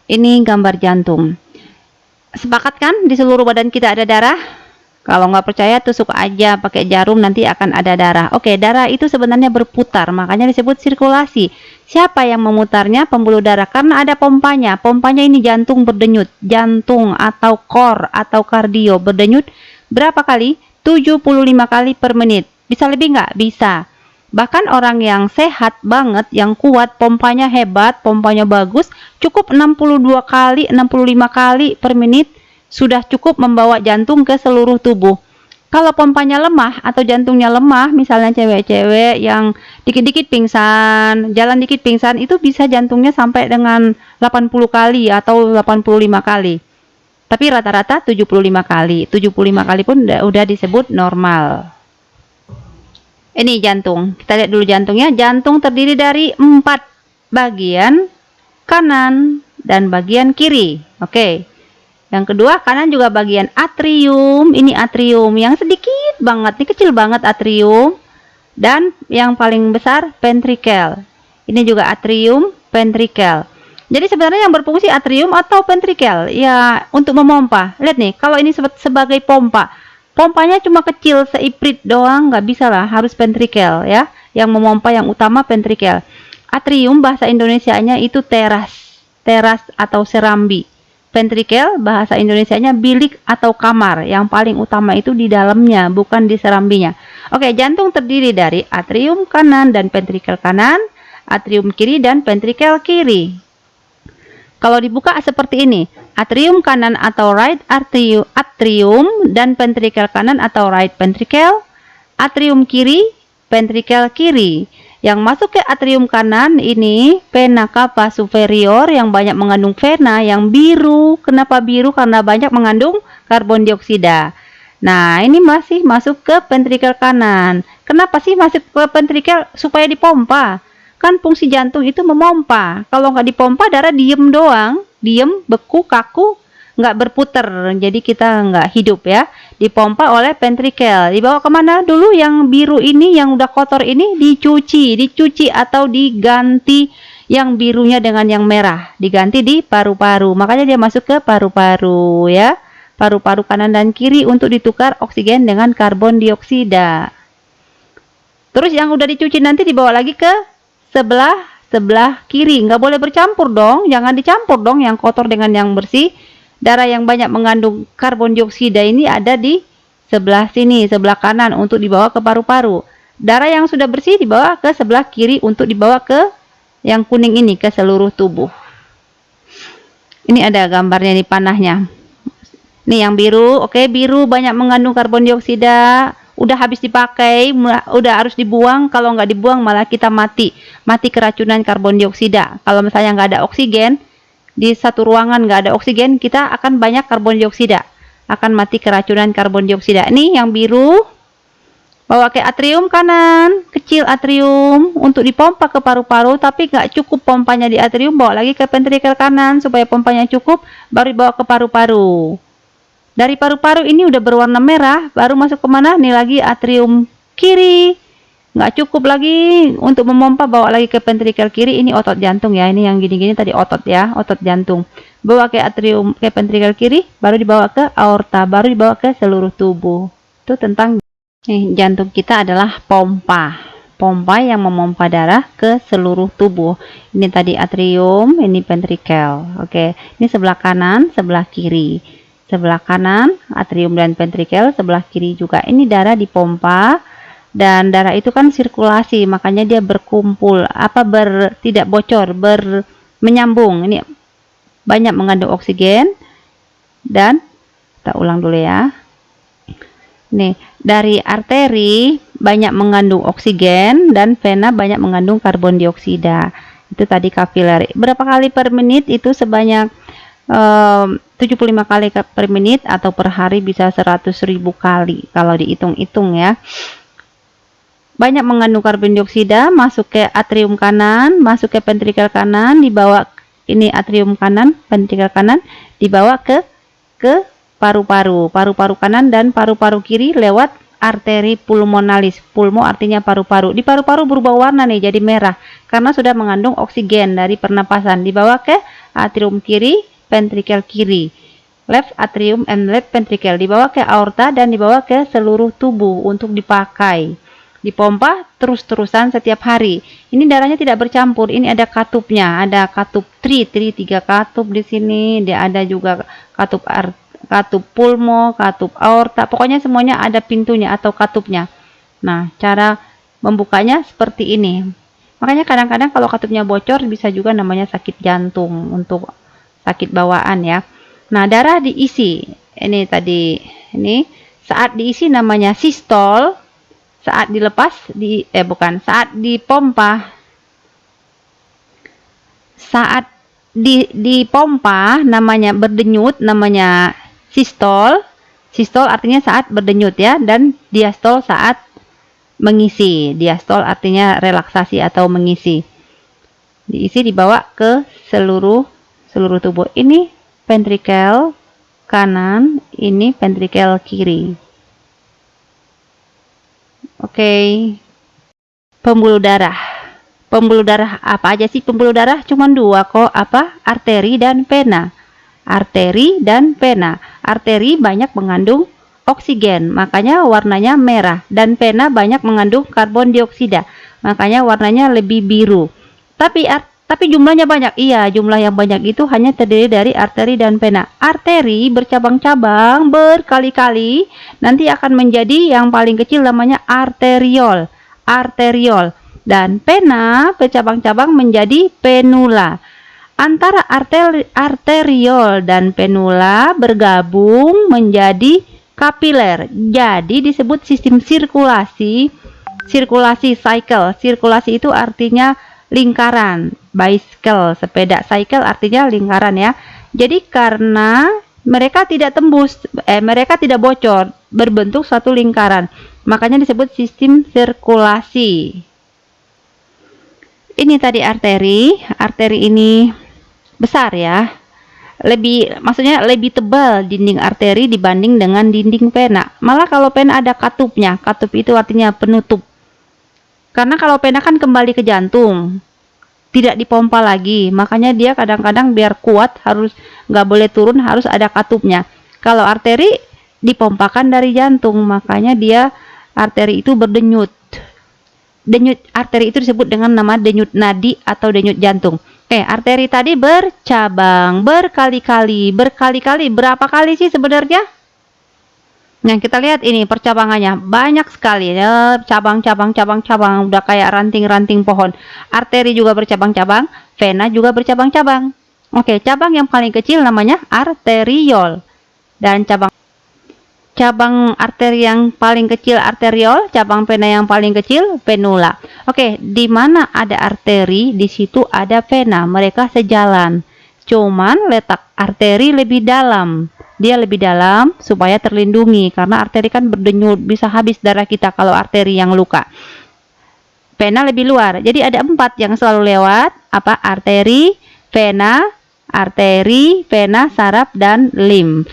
Ini gambar jantung. Sepakat kan di seluruh badan kita ada darah? Kalau nggak percaya tusuk aja pakai jarum, nanti akan ada darah. Oke, darah itu sebenarnya berputar, makanya disebut sirkulasi. Siapa yang memutarnya? Pembuluh darah, karena ada pompanya. Pompanya ini jantung berdenyut. Jantung atau core atau kardio berdenyut berapa kali? 75 kali per menit. Bisa lebih nggak? Bisa. Bahkan orang yang sehat banget, yang kuat, pompanya hebat, pompanya bagus, cukup 62 kali, 65 kali per menit sudah cukup membawa jantung ke seluruh tubuh. Kalau pompanya lemah atau jantungnya lemah, misalnya cewek-cewek yang dikit-dikit pingsan, jalan dikit pingsan, itu bisa jantungnya sampai dengan 80 kali atau 85 kali. Tapi rata-rata 75 kali. 75 kali pun udah disebut normal. Ini jantung. Kita lihat dulu jantungnya. Jantung terdiri dari 4 bagian, kanan dan bagian kiri. Oke. Yang kedua, kanan juga bagian atrium. Ini atrium yang sedikit banget, ini kecil banget atrium. Dan yang paling besar ventricle. Ini juga atrium, ventricle. Jadi sebenarnya yang berfungsi atrium atau ventricle ya untuk memompa. Lihat nih, kalau ini sebagai pompa. Pompanya cuma kecil seiprit doang, nggak bisa lah, harus ventricle ya. Yang memompa yang utama ventricle. Atrium bahasa Indonesianya itu teras, teras atau serambi. Ventricle bahasa Indonesianya bilik atau kamar. Yang paling utama itu di dalamnya, bukan di serambinya. Oke, jantung terdiri dari atrium kanan dan ventricle kanan, atrium kiri dan ventricle kiri. Kalau dibuka seperti ini, atrium kanan atau right atrium dan ventricle kanan atau right ventricle, atrium kiri, ventricle kiri. Yang masuk ke atrium kanan ini vena cava superior yang banyak mengandung vena yang biru. Kenapa biru? Karena banyak mengandung karbon dioksida. Nah, ini masih masuk ke ventricle kanan. Kenapa sih masuk ke ventricle? Supaya dipompa. Kan fungsi jantung itu memompa. Kalau nggak dipompa, darah diem doang, diem, beku, kaku, nggak berputar. Jadi kita nggak hidup ya. Dipompa oleh ventricle. Dibawa kemana dulu? Yang biru ini, yang udah kotor ini dicuci atau diganti yang birunya dengan yang merah. Diganti di paru-paru. Makanya dia masuk ke paru-paru ya. Paru-paru kanan dan kiri untuk ditukar oksigen dengan karbon dioksida. Terus yang udah dicuci nanti dibawa lagi ke sebelah kiri. Nggak boleh bercampur dong, jangan dicampur dong yang kotor dengan yang bersih. Darah yang banyak mengandung karbon dioksida ini ada di sebelah sini, sebelah kanan untuk dibawa ke paru-paru. Darah yang sudah bersih dibawa ke sebelah kiri untuk dibawa ke yang kuning ini, ke seluruh tubuh. Ini ada gambarnya nih, panahnya. Nih yang biru, oke, biru banyak mengandung karbon dioksida. Udah habis dipakai, udah harus dibuang. Kalau nggak dibuang malah kita mati keracunan karbon dioksida. Kalau misalnya nggak ada oksigen, di satu ruangan nggak ada oksigen, kita akan banyak karbon dioksida, akan mati keracunan karbon dioksida. Ini yang biru bawa ke atrium kanan, kecil atrium untuk dipompa ke paru-paru, tapi nggak cukup pompanya di atrium, bawa lagi ke ventricle kanan supaya pompanya cukup, baru dibawa ke paru-paru. Dari paru-paru ini udah berwarna merah, baru masuk kemana? Nih lagi atrium kiri. Nggak cukup lagi untuk memompa, bawa lagi ke ventricle kiri. Ini otot jantung ya, ini yang gini-gini tadi otot ya, otot jantung. Bawa ke atrium, ke ventricle kiri, baru dibawa ke aorta, baru dibawa ke seluruh tubuh. Itu tentang jantung kita adalah pompa. Pompa yang memompa darah ke seluruh tubuh. Ini tadi atrium, ini ventricle. Oke, ini sebelah kanan, sebelah kiri. Sebelah kanan atrium dan ventricle, sebelah kiri juga. Ini darah dipompa, dan darah itu kan sirkulasi, makanya dia berkumpul, tidak bocor, menyambung. Ini banyak mengandung oksigen, dan kita ulang dulu ya. Nih, dari arteri banyak mengandung oksigen dan vena banyak mengandung karbon dioksida. Itu tadi kapilari. Berapa kali per menit? Itu sebanyak 75 kali per menit, atau per hari bisa 100.000 kali kalau dihitung-hitung ya. Banyak mengandung karbon dioksida, masuk ke atrium kanan, masuk ke ventricle kanan, dibawa ini atrium kanan, ventricle kanan, dibawa ke paru-paru, paru-paru kanan dan paru-paru kiri lewat arteri pulmonalis. Pulmo artinya paru-paru. Di paru-paru berubah warna nih jadi merah karena sudah mengandung oksigen dari pernapasan. Dibawa ke atrium kiri, ventricle kiri. Left atrium and left ventricle dibawa ke aorta dan dibawa ke seluruh tubuh untuk dipakai. Dipompa terus-terusan setiap hari. Ini darahnya tidak bercampur. Ini ada katupnya, ada katup tri 3 katup di sini. Dia ada juga katup pulmo, katup aorta. Pokoknya semuanya ada pintunya atau katupnya. Nah, cara membukanya seperti ini. Makanya kadang-kadang kalau katupnya bocor bisa juga namanya sakit jantung untuk sakit bawaan ya. Nah, darah diisi. Ini tadi ini saat diisi namanya sistol. Saat dilepas saat dipompa. Saat dipompa namanya berdenyut, namanya sistol. Sistol artinya saat berdenyut ya, dan diastol saat mengisi. Diastol artinya relaksasi atau mengisi. Diisi dibawa ke seluruh tubuh. Ini ventricle kanan, ini ventricle kiri. Oke. Pembuluh darah. Pembuluh darah apa aja sih pembuluh darah? Cuman 2 kok, arteri dan vena. Arteri dan vena. Arteri banyak mengandung oksigen, makanya warnanya merah, dan vena banyak mengandung karbon dioksida, makanya warnanya lebih biru. Tapi jumlahnya banyak. Iya, jumlah yang banyak itu hanya terdiri dari arteri dan vena. Arteri bercabang-cabang berkali-kali, nanti akan menjadi yang paling kecil namanya arteriol. Arteriol. Dan vena bercabang-cabang menjadi venula. Antara arteriol dan venula bergabung menjadi kapiler. Jadi disebut sistem sirkulasi. Sirkulasi cycle. Sirkulasi itu artinya lingkaran. Bicycle, sepeda. Cycle artinya lingkaran ya. Jadi karena mereka tidak mereka tidak bocor, berbentuk suatu lingkaran, makanya disebut sistem sirkulasi. Ini tadi arteri. Arteri ini besar ya. Maksudnya lebih tebal dinding arteri dibanding dengan dinding vena. Malah kalau vena ada katupnya. Katup itu artinya penutup. Karena kalau vena kan kembali ke jantung, tidak dipompa lagi, makanya dia kadang-kadang biar kuat harus nggak boleh turun, harus ada katupnya. Kalau arteri dipompakan dari jantung, makanya dia arteri itu berdenyut. Denyut arteri itu disebut dengan nama denyut nadi atau denyut jantung. Arteri tadi bercabang berkali-kali. Berapa kali sih sebenarnya? Nah, kita lihat ini percabangannya banyak sekali ya, cabang, udah kayak ranting-ranting pohon. Arteri juga bercabang-cabang, vena juga bercabang-cabang. Oke, cabang yang paling kecil namanya arteriol, dan cabang arteri yang paling kecil arteriol, cabang vena yang paling kecil venula. Oke, di mana ada arteri, di situ ada vena, mereka sejalan. Cuman letak arteri lebih dalam. Dia lebih dalam supaya terlindungi, karena arteri kan berdenyut, bisa habis darah kita kalau arteri yang luka. Vena lebih luar. Jadi ada 4 yang selalu lewat, arteri, vena, saraf, dan limf.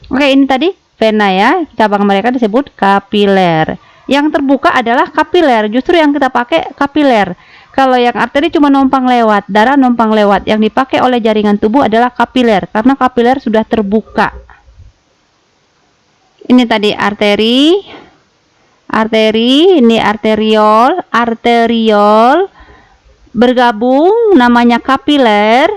Oke, ini tadi vena ya, cabang mereka disebut kapiler. Yang terbuka adalah kapiler, justru yang kita pakai kapiler. Kalau yang arteri cuma numpang lewat, darah numpang lewat, yang dipakai oleh jaringan tubuh adalah kapiler, karena kapiler sudah terbuka. Ini tadi arteri, ini arteriol, bergabung namanya kapiler.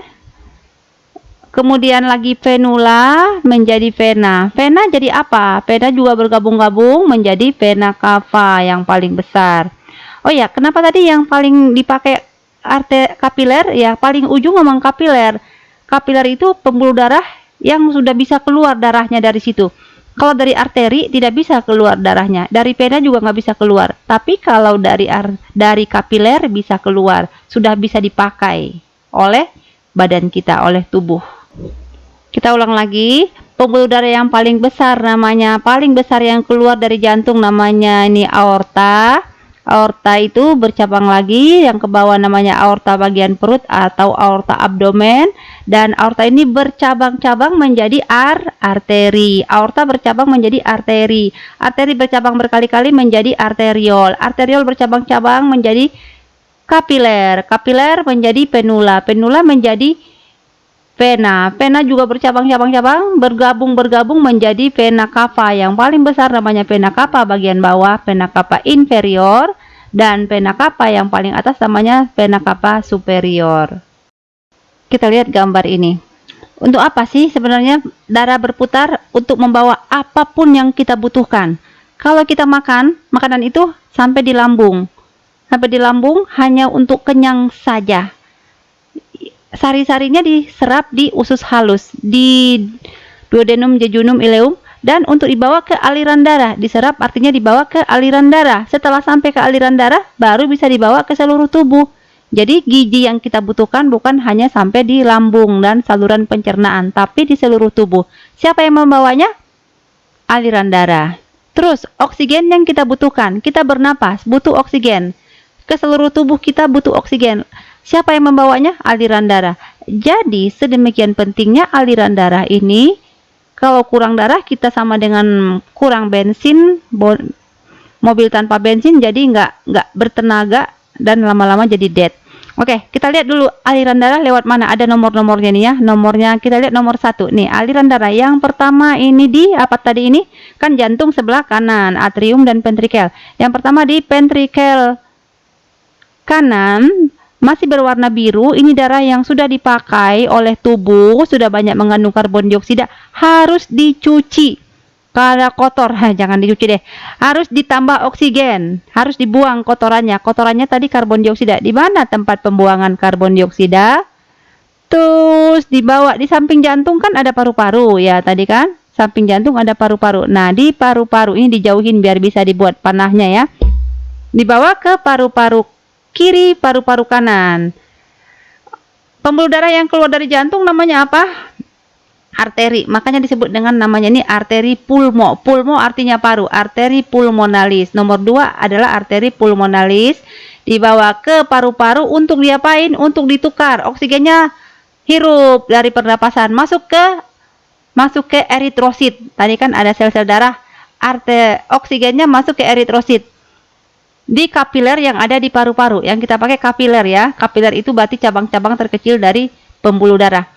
Kemudian lagi venula menjadi vena. Vena jadi apa? Vena juga bergabung-gabung menjadi vena cava yang paling besar. Oh ya, kenapa tadi yang paling dipakai kapiler? Ya, paling ujung memang kapiler. Kapiler itu pembuluh darah yang sudah bisa keluar darahnya dari situ. Kalau dari arteri tidak bisa keluar darahnya, dari vena juga nggak bisa keluar. Tapi kalau dari kapiler bisa keluar, sudah bisa dipakai oleh badan kita, oleh tubuh. Kita ulang lagi, pembuluh darah yang paling besar yang keluar dari jantung namanya ini aorta. Aorta itu bercabang lagi, yang ke bawah namanya aorta bagian perut atau aorta abdomen, dan aorta ini bercabang-cabang menjadi arteri. Aorta bercabang menjadi arteri. Arteri bercabang berkali-kali menjadi arteriol. Arteriol bercabang-cabang menjadi kapiler. Kapiler menjadi venula. Venula menjadi vena. Vena juga bercabang-cabang-cabang, bergabung menjadi vena cava. Yang paling besar namanya vena cava bagian bawah, vena cava inferior, dan vena cava yang paling atas namanya vena cava superior. Kita lihat gambar ini. Untuk apa sih sebenarnya darah berputar? Untuk membawa apapun yang kita butuhkan. Kalau kita makan, makanan itu sampai di lambung. Sampai di lambung hanya untuk kenyang saja. Sari-sarinya diserap di usus halus, di duodenum, jejunum, ileum, dan untuk dibawa ke aliran darah. Diserap artinya dibawa ke aliran darah. Setelah sampai ke aliran darah, baru bisa dibawa ke seluruh tubuh. Jadi gizi yang kita butuhkan bukan hanya sampai di lambung dan saluran pencernaan, tapi di seluruh tubuh. Siapa yang membawanya? Aliran darah. Terus oksigen yang kita butuhkan, kita bernapas, butuh oksigen. Ke seluruh tubuh kita butuh oksigen. Siapa yang membawanya? Aliran darah. Jadi sedemikian pentingnya aliran darah ini. Kalau kurang darah kita sama dengan kurang bensin, mobil tanpa bensin, jadi nggak bertenaga dan lama-lama jadi dead. Oke, kita lihat dulu aliran darah lewat mana. Ada nomor-nomornya nih ya. Nomornya kita lihat nomor 1 nih. Aliran darah yang pertama ini di apa tadi ini? Kan jantung sebelah kanan, atrium dan ventrikel. Yang pertama di ventrikel kanan masih berwarna biru. Ini darah yang sudah dipakai oleh tubuh, sudah banyak mengandung karbon dioksida, harus dicuci. Kalau kotor, jangan dicuci deh. Harus ditambah oksigen, harus dibuang kotorannya. Kotorannya tadi karbon dioksida. Di mana tempat pembuangan karbon dioksida? Terus dibawa di samping jantung kan ada paru-paru ya tadi kan? Samping jantung ada paru-paru. Nah, di paru-paru ini dijauhin biar bisa dibuat panahnya ya. Dibawa ke paru-paru kiri, paru-paru kanan. Pembuluh darah yang keluar dari jantung namanya apa? Arteri, makanya disebut dengan namanya ini arteri pulmo. Pulmo artinya paru, arteri pulmonalis. Nomor 2 adalah arteri pulmonalis, dibawa ke paru-paru untuk diapain? Untuk ditukar oksigennya, hirup dari pernapasan masuk ke eritrosit. Tadi kan ada sel-sel darah, oksigennya masuk ke eritrosit di kapiler yang ada di paru-paru. Yang kita pakai kapiler ya. Kapiler itu berarti cabang-cabang terkecil dari pembuluh darah.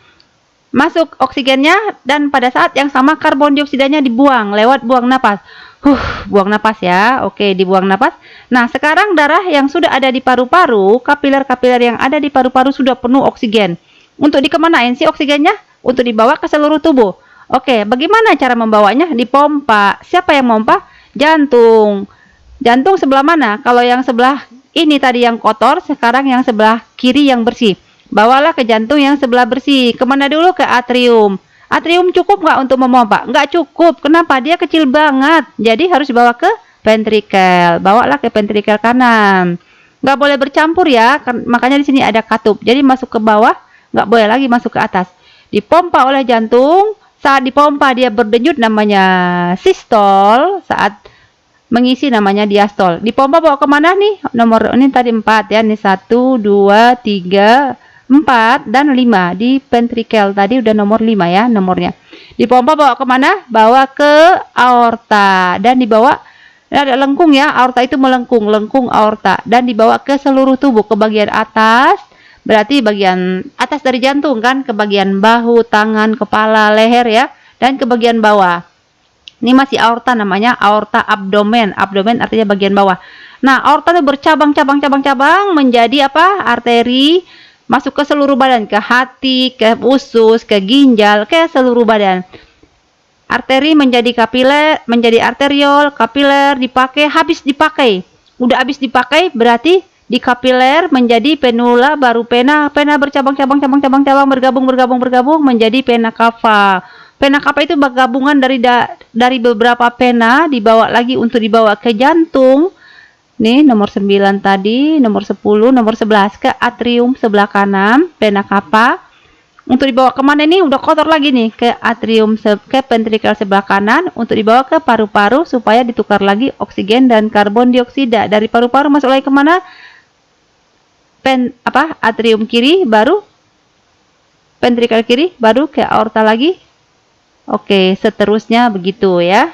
Masuk oksigennya dan pada saat yang sama karbon dioksidanya dibuang lewat buang napas. Buang napas ya. Oke, dibuang napas. Nah, sekarang darah yang sudah ada di paru-paru, kapiler-kapiler yang ada di paru-paru sudah penuh oksigen. Untuk dikemanain sih oksigennya? Untuk dibawa ke seluruh tubuh. Oke, bagaimana cara membawanya? Dipompa. Siapa yang memompa? Jantung. Jantung sebelah mana? Kalau yang sebelah ini tadi yang kotor, sekarang yang sebelah kiri yang bersih. Bawalah ke jantung yang sebelah bersih. Kemana dulu? Ke atrium. Atrium cukup nggak untuk memompa? Nggak cukup. Kenapa? Dia kecil banget. Jadi harus dibawa ke ventrikel. Bawalah ke ventrikel kanan. Nggak boleh bercampur ya. Makanya di sini ada katup. Jadi masuk ke bawah, nggak boleh lagi masuk ke atas. Dipompa oleh jantung. Saat dipompa dia berdenyut namanya sistol. Saat mengisi namanya diastol. Dipompa bawa kemana nih? Nomor ini tadi 4 ya. Ini 1, 2, 3, 4 dan 5 di ventrikel tadi udah nomor 5 ya nomornya. Dipompa bawa kemana? Bawa ke aorta dan dibawa ada lengkung ya, aorta itu melengkung, lengkung aorta dan dibawa ke seluruh tubuh, ke bagian atas, berarti bagian atas dari jantung kan, ke bagian bahu, tangan, kepala, leher ya, dan ke bagian bawah. Ini masih aorta namanya, aorta abdomen. Abdomen artinya bagian bawah. Nah, aorta itu bercabang-cabang menjadi apa? Arteri masuk ke seluruh badan, ke hati, ke usus, ke ginjal, ke seluruh badan. Arteri menjadi kapiler, menjadi arteriol, kapiler dipakai, habis dipakai. Udah habis dipakai berarti di kapiler menjadi penula, baru pena bercabang-cabang bergabung menjadi pena cava. Pena cava itu gabungan dari beberapa pena dibawa lagi untuk dibawa ke jantung. Nih nomor 9 tadi, nomor 10, nomor 11 ke atrium sebelah kanan, pena cava. Untuk dibawa kemana nih? Udah kotor lagi nih, ke atrium, ke ventrikel sebelah kanan, untuk dibawa ke paru-paru supaya ditukar lagi oksigen dan karbon dioksida. Dari paru-paru masuk lagi kemana? Atrium kiri, baru ventrikel kiri, baru ke aorta lagi. Oke, seterusnya begitu ya.